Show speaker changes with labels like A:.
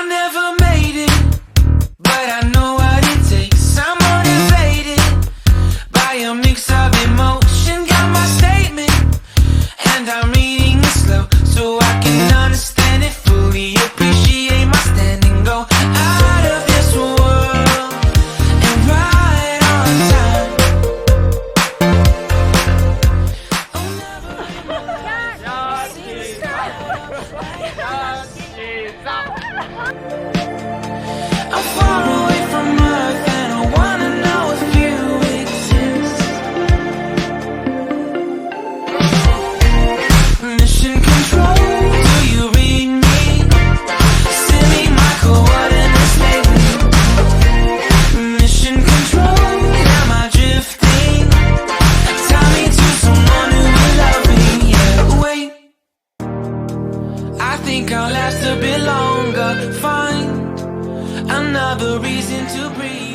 A: never made it, but I know what it takes. I'm motivated by a mix of emotion. Got my statement, and I'm reading it slow so I can understand it fully. Appreciate my standing, go out of this world and right on time. I'm far away from Earth and I wanna know if you exist. Mission control, do you read me? Send me my coordinates lately. Mission control, am I drifting? Tie me to someone who will love me. Yeah, wait, I think I'll last a bit longer. Find another reason to breathe.